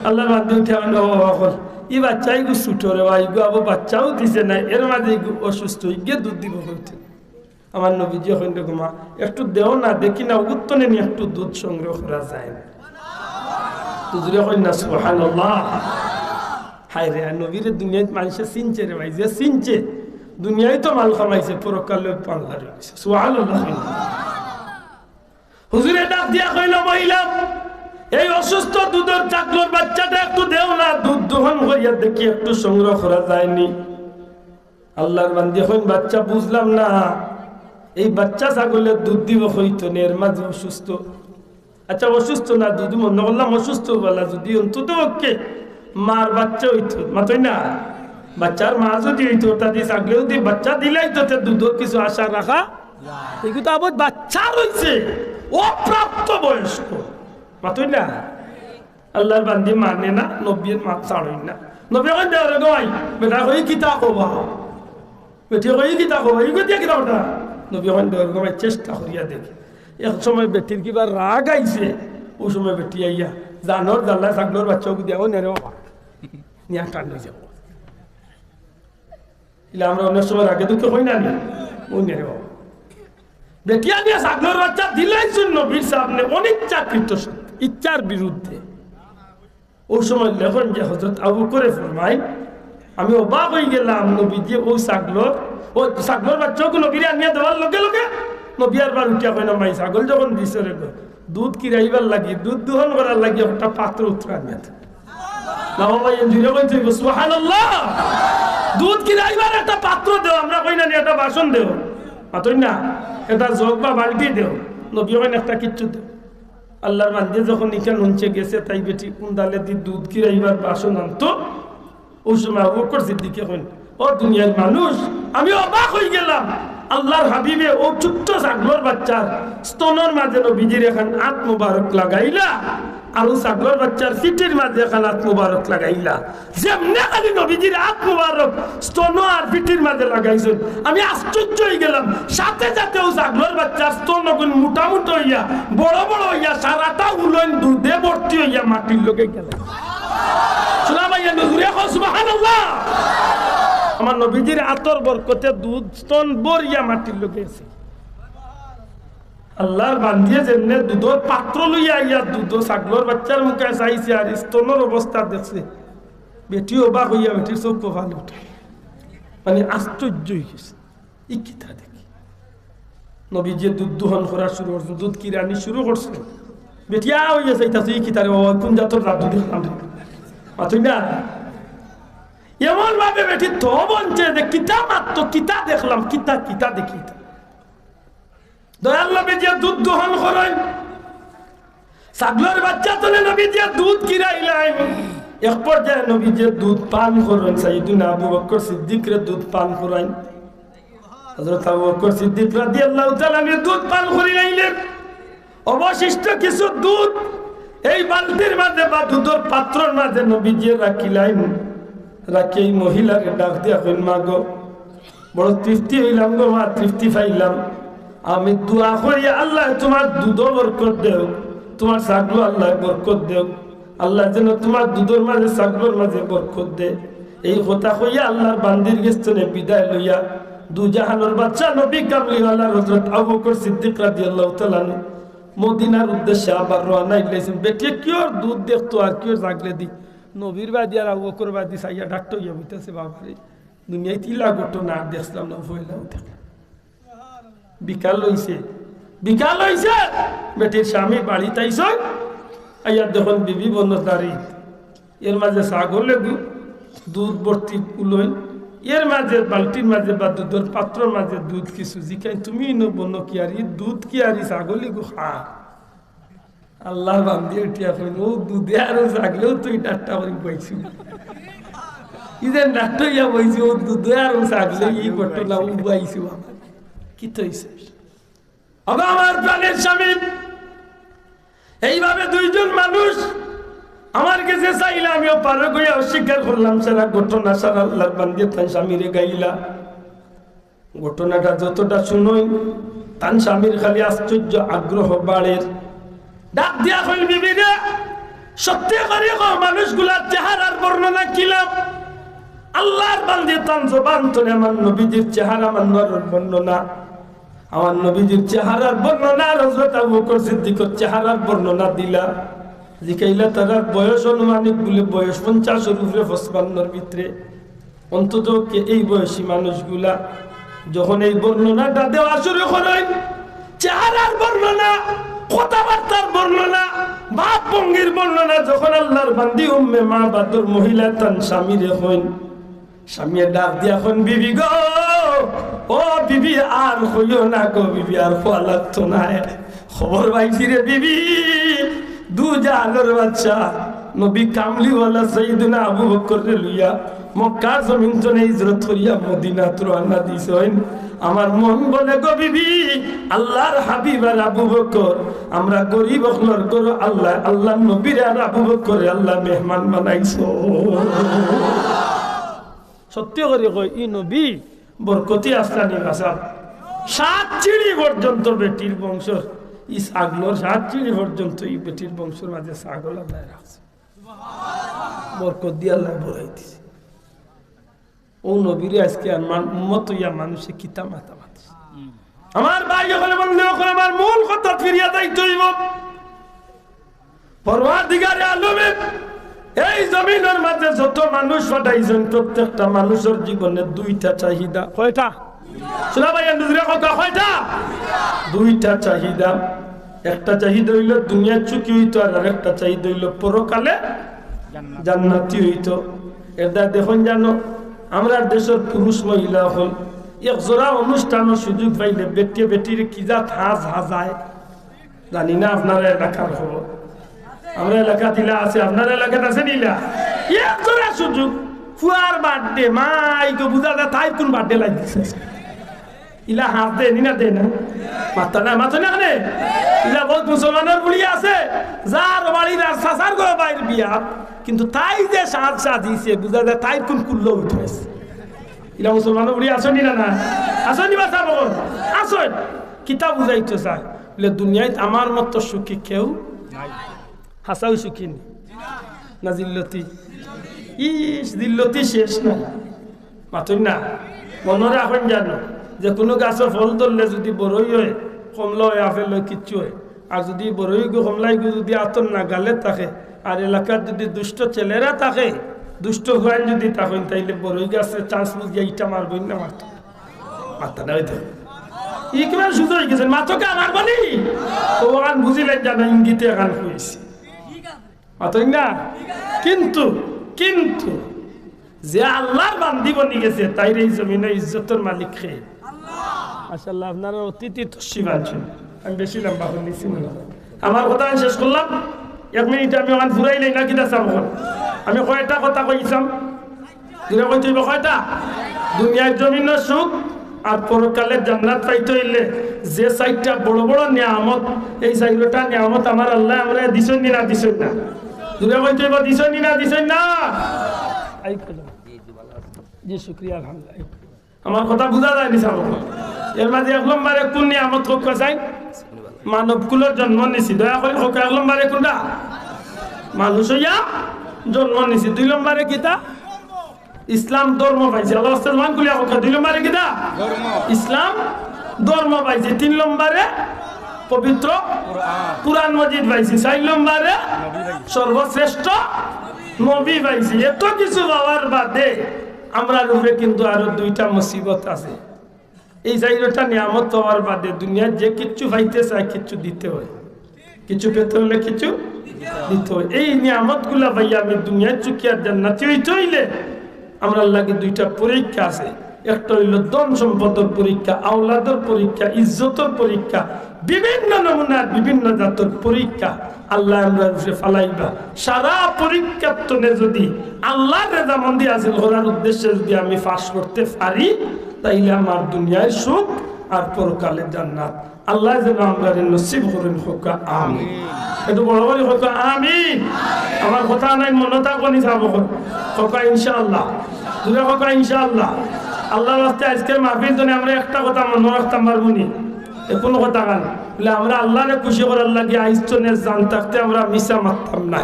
আল্লাহ বান্ধব উঠে আমার ই বাচ্চা ইগু ছুটো রে ইগু আবার বাচ্চাও দিছে না এর মাঝে ইগু অসুস্থ ইগে দুধ দিব হইতে আমার নবীজি এখন দেখো মা একটু দেও না দেখি না উত্তনে নিয়ে একটু দুধ সংগ্রহ করা যায় না তুজরে কই না সুবহানাল্লাহ হায় রে নবীর দুনিয়ায় মানুষে চিনছে রে ভাই যে চিনছে দুনিয়ায় তো মাল খামাইছে পরকালে পাল্লা রয়েছে সুবহানাল্লাহ হুজুরে ডাক দিয়া কইল মহিলা এই অসুস্থ দুধের চাকলোর বাচ্চাটা একটু দেও না দুধ দোহন করিয়া দেখি একটু সংগ্রহ করা যায়নি আল্লাহর বান্দি এখন বাচ্চা বুঝলাম না এই বাচ্চা ছাগলের দুধ দিব হইতো না এর মাঝে অসুস্থ আচ্ছা অসুস্থ না দুধ মনে করলাম অসুস্থ বলা যদি অন্তত ওকে মার বাচ্চা হইতো মাতই না বাচ্চার মা যদি হইতো তাদের ছাগলেও দিয়ে বাচ্চা দিলাই তো দুধের কিছু আশা রাখা এগুলো তো আবার বাচ্চা রয়েছে অপ্রাপ্ত বয়স্ক মাতই না আল্লাহর বান্দি মানে না নবীর মা ছাড়ই না নবী কই দেওয়ার গই বেটা কই কিতা কবা বেটি কই কিতা কবা ইগো দিয়া কিতা ওটা নবী কই দেওয়ার গই চেষ্টা করিয়া দেখি এক সময় বেটির কিবা রাগ আইছে ওই সময় বেটি আইয়া জানোর জাল্লা ছাগলের বাচ্চাকে দেওয়া নেরে বাবা নিয়া টান হয়ে যাব ইলা আমরা অনেক সময় আগে দুঃখ হই না ও নেরে বাবা বেটিয়া দিয়ে ছাগলের বাচ্চা দিলাই শুন নবীর সামনে অনিচ্ছাকৃত ইচ্ছার বিরুদ্ধে ওই সময় লেখন যে হযরত আবু করে ফরমাই আমি অবাক হয়ে গেলাম নবী যে ওই ছাগলের বাচ্চাকে নবীরে আনিয়া দেওয়ার লগে লগে নবী আর বার উঠিয়া কই না মাই ছাগল যখন দিছে রে দুধ কিরাইবার লাগি দুধ দোহন করার লাগি একটা পাত্র উত্তরা আনিয়া না ভাই জুড়ে কইতে সুবহানাল্লাহ দুধ কিরাইবার একটা পাত্র দেও আমরা কই না একটা বাসন দেও মাতই না এটা জগ বা বালতি দেও নবী কই একটা কিচ্ছু দেও আল্লাহর বান্দে যখন ইখান নুনচে গেছে তাই বেটি কুন্দালে দি দুধ কিরাইবার বাসন আনতো ওই সময় আবু বকর সিদ্দিক কইন ও দুনিয়ার মানুষ আমি অবাক হয়ে গেলাম আল্লাহর হাবিবে ও ছোট্ট ছাগলের বাচ্চার স্তনের মাঝে নবীজির এখন হাত মুবারক লাগাইলা আর ও ছাগলের বাচ্চার পিঠের মাঝে এখন হাত মুবারক লাগাইলা যেমনে খালি নবীজির হাত মুবারক স্তন আর পিঠের মাঝে লাগাইছেন আমি আশ্চর্য হয়ে গেলাম সাথে সাথে ও ছাগলের বাচ্চার স্তন মোটামুটি হইয়া বড় বড় হইয়া সারাটা উলন দুধে ভর্তি হইয়া মাটির লোকে গেলেন সুবহানাল্লাহ নজরে সুবহানাল্লাহ আমার নবীজির আতর বরকতে দুধ স্তন বরিয়া মাটির লোকে আছে আল্লাহর বান্দিয়ে যেমনে দুধের পাত্র লইয়া ইয়া দুধ ছাগলের বাচ্চার মুখে চাইছে আর স্তনের অবস্থা দেখছে বেটি অবাক হইয়া বেটির চোখ কপালে উঠে মানে আশ্চর্য হয়ে গেছে ই কিতা দেখি নবীজি দুধ দোহন করা শুরু করছে দুধ কিরানি শুরু করছে বেটিয়া হইয়া চাইতাছে ই কিতা রে বাবা কোন জাতর রাত দেখলাম মাতই না এমন ভাবে বেটি তো বলছে যে কিতা মাত্র কিতা দেখলাম কিতা কিতা দেখি দয়াল নবী যে দুধ দোহন করেন ছাগলের বাচ্চা তোলে নবী যে দুধ কিরাইলেন এক পর্যায়ে নবী যে দুধ পান করেন সাইয়েদুনা আবু বকর সিদ্দিক রে দুধ পান করেন হযরত আবু বকর সিদ্দিক রাদিয়াল্লাহু তাআলা দুধ পান করিলেন অবশিষ্ট কিছু দুধ এই বালতির মাঝে বা দুধের পাত্রের মাঝে নবী যে রাখিলেন রাখি এই মহিলাকে ডাক দিয়া কইন মা গো বড় তৃপ্তি হইলাম গো মা তৃপ্তি পাইলাম আমি দোয়া করি আল্লাহ তোমার দুধ বরকত দেও তোমার ছাগল আল্লাহ বরকত দেও আল্লাহ যেন তোমার দুধের মাঝে ছাগলের মাঝে বরকত দে এই কথা কইয়া আল্লাহর বান্দির গেস্তনে বিদায় লইয়া দু জাহানের বাদশা নবী কামলিওয়ালা হযরত আবু বকর সিদ্দিক রাদিয়াল্লাহু তাআলা মদিনার উদ্দেশ্যে আবার রওনা হইলেন বেটি কিওর দুধ দেখতো আর কিওর জাগলে দি নবীর বাদি আর আবু বকর বাদি সাইয়া ডাক্তার ইয়া হইতেছে বাবারে দুনিয়ায় তিলা ঘটনা দেখলাম না ভয়লাম দেখলাম বিকাল হইছে বেটির স্বামী বাড়িতে আইসে আইয়া দেখুন বিবি বন্যতারি এর মাঝে ছাগল দুধ ভর্তি উলই এর মাঝে বালতির মাঝে বা দুধের পাত্রের মাঝে দুধ কিছু জিখাই তুমি বন্য কি আর দুধ কি আর ছাগলি গো খা আল্লাহ বান্দি উঠিয়া কইন ও দুধে আরো ছাগলেও তুই ডাক্তার করে বইছি ইদেন ডাক্তার ইয়া বইছি ও দুধে আরো ছাগলে এই ঘটনা উবাইছি আমার কি তো হইছে আবার আমার প্রাণের স্বামী এইভাবে দুইজন মানুষ আমার কাছে চাইলে আমিও পারে গিয়ে অস্বীকার করলাম সারা ঘটনা সারা আল্লাহর বান্দি তার স্বামীরে গাইলা ঘটনাটা যতটা শুনোই তার স্বামীর খালি আশ্চর্য আগ্রহ বাড়ের ডাক দিয়া কইল বিবি রে সত্যি করে মানুষগুলার চেহারার বর্ণনা কিলাম আল্লাহর বান্দে তান জবান তোলে আমার নবীজির চেহারা মান্নার বর্ণনা আমার নবীজির চেহারার বর্ণনা হযরত আবু বকর সিদ্দিকের চেহারার বর্ণনা দিলা জিকাইলা তার বয়স অনুমানিক বলে বয়স 50 এর উপরে 55 এর ভিতরে অন্তত এই বয়সী মানুষগুলা যখন এই বর্ণনাটা দেওয়া শুরু করেন চেহারার বর্ণনা কথাবার্তার বর্ণনা ভাব ভঙ্গির বর্ণনা যখন আল্লাহর বান্দি উম্মে মা বাদর মহিলা তান স্বামীরে হইন স্বামীর ডাক দিয়া এখন বিবি গো ও বিবি আর হইও না গো বিবি আর খোয়া লাগতো না খবর পাইছি রে বিবি দু জাহানের বাচ্চা নবী কামলিওয়ালা সাইয়েদনা আবু বকর রে লইয়া মক্কা জমিন জনে হিজরত করিয়া মদিনা রওনা দিছেন আমার মন বলে গো বিবি আল্লাহর হাবিব আর আবু বকর আমরা গরিব হলর করো আল্লাহ আল্লাহ নবীর আর আবু বকর আল্লাহ মেহমান বানাইছো সত্য করে কই ই নবী বরকতি আসলানি ভাষা 7 চিড়ি পর্যন্ত বেটির বংশর ই ছাগলর 7 চিড়ি পর্যন্ত এই বেটির বংশের মাঝে ছাগল আল্লাহ রাখছে বরকত দিয়ে আল্লাহ ভরাই দিছে ও নবীরে আজকে উম্মত ইয়া মানুষে কিতা মাথা মাথা আমার ভাই যখন বললে ওখানে আমার মূল কথা ফিরিয়া যাইতে হইব পরওয়ারদিগারে আলমে এই জমিনের মাঝে যত মানুষ পাঠাইছেন প্রত্যেকটা মানুষের জীবনে দুইটা চাহিদা কয়টা শোনা ভাই দুইটা কথা কয়টা দুইটা চাহিদা একটা চাহিদা হইল দুনিয়ার চুকি হইতো আর আরেকটা চাহিদা হইল পরকালে জান্নাতি হইতো এটা দেখুন জানো আমরা দেশের পুরুষ মহিলা হল এক জোড়া অনুষ্ঠানের সুযোগ পাইলে বেটিয়ে বেটির কি যা হাজ হাজায় জানি না আপনারা এলাকার খবর আমরা এলাকা দিলা আছে আপনার এলাকাতে আছে নিলা এক জোড়া সুযোগ ফুয়ার বার্থডে মাইকে বুঝা যায় তাই কোন বার্থডে লাগছে ইলা হাত দে নিনা দে না মাথা না মাথা না রে ইলা বহুত মুসলমানের বুড়ি আছে যার বাড়ির সাসার গো বাইর বিয়া কিন্তু তাই যে সাজ সাজিছে বুঝা যায় তাই কোন কুল্লো উঠেছে ইলা মুসলমানের বুড়ি আসনি না না আসনি বাসা বল আসন কিতাব বুঝাইতো স্যার বলে দুনিয়ায় আমার মতো সুখী কেউ নাই হাসাও সুখী না জিল্লতি ইস দিল্লতি শেষ না মাথুই না মনে রাখেন জানো যে কোনো গাছের ফল ধরলে যদি বড়ই হয় কমলা হয় আপেল হয় কিচ্ছু হয় আর যদি বড়ই গো কমলাই গো যদি আতন না গালে থাকে আর এলাকার যদি দুষ্ট ছেলেরা থাকে দুষ্ট গোয়ান যদি থাকেন তাইলে বড়ই গাছের চান্স বুঝিয়া ইটা মারবই না মাথা না হইতে ই কিমান সুযোগ হয়ে গেছেন মাথকে আমার বলি ও গান বুঝিলেন জানা ইঙ্গিতে গান হয়েছে মাথই না কিন্তু কিন্তু যে আল্লাহর বান্দি বনি গেছে তাই এই জমিনে ইজ্জতের মালিক খেয়ে মাশাআল্লাহ আপনারা অতিথি তশরিফ আনছেন আমি বেশি লম্বা বলছি না আমার কথা আমি শেষ করলাম 1 মিনিট আমি ওখান ফুরাইলেই না কিনা চাব আমি কয়টা কথা কইছাম দিনে কইতে কয়টা দুনিয়ার জমিনের সুখ আর পরকালে জান্নাত পাইতে হইলে যে সাইটটা বড় বড় নিয়ামত এই সাইটটা নিয়ামত আমার আল্লাহ আমরা দিছেন না দিছেন না দিনে কইতে দিছেন না দিছেন না আই কইলাম জি শুকরিয়া আলহামদুলিল্লাহ আমার কথা বুঝা যায় নি সাব এর মাঝে এক নম্বরে কোন নিয়ামত হোক চাই মানব কুলের জন্ম নিছি দয়া করে হোক এক নম্বরে কোনটা মানুষ হইয়া জন্ম নিছি 2 নম্বরে কিতা ইসলাম ধর্ম পাইছে আল্লাহ সাল্লাম কুলিয়া হোক 2 নম্বরে কিতা ইসলাম ধর্ম পাইছে 3 নম্বরে পবিত্র কুরআন মজিদ পাইছে 4 নম্বরে সর্বশ্রেষ্ঠ নবী পাইছে এত কিছু পাওয়ার বাদে আমরা রূপে কিন্তু আরো 2টা মুসিবত আছে এই 4টা নিয়ামত পাওয়ার বাদে দুনিয়ার যে কিছু পাইতে চায় কিছু দিতে হয় কিছু পেতে হলে কিছু দিতে হয় এই নিয়ামতগুলা ভাইয়া আমি দুনিয়ার চুকিয়ার জান্নাতি হইতে হইলে আমরা লাগে 2টা পরীক্ষা আছে একটা হইল ধন সম্পদের পরীক্ষা আওলাদের পরীক্ষা ইজ্জতের পরীক্ষা বিভিন্ন নমুনার বিভিন্ন জাতের পরীক্ষা আল্লাহ আমরা ফালাইবা সারা পরীক্ষার তনে যদি আল্লাহর রেজামন্দি হাসিল করার উদ্দেশ্যে যদি আমি পাস করতে পারি তাইলে আমার দুনিয়ায় সুখ আর পরকালে জান্নাত আল্লাহ যেন আমরা নসিব করেন হোক আমিন একটু বড় বড় হোক আমিন আমার কথা নাই মনে থাকো নি যাবো হোক ইনশাআল্লাহ দুটো হোক ইনশাআল্লাহ আল্লাহ রাস্তায় আজকের মাহফিল জন্য আমরা একটা কথা মনে রাখতাম পারবো নি কোনো কথা গান বলে আমরা আল্লাহরে খুশি করার লাগে আইস্তনের জান থাকতে আমরা মিশা মারতাম না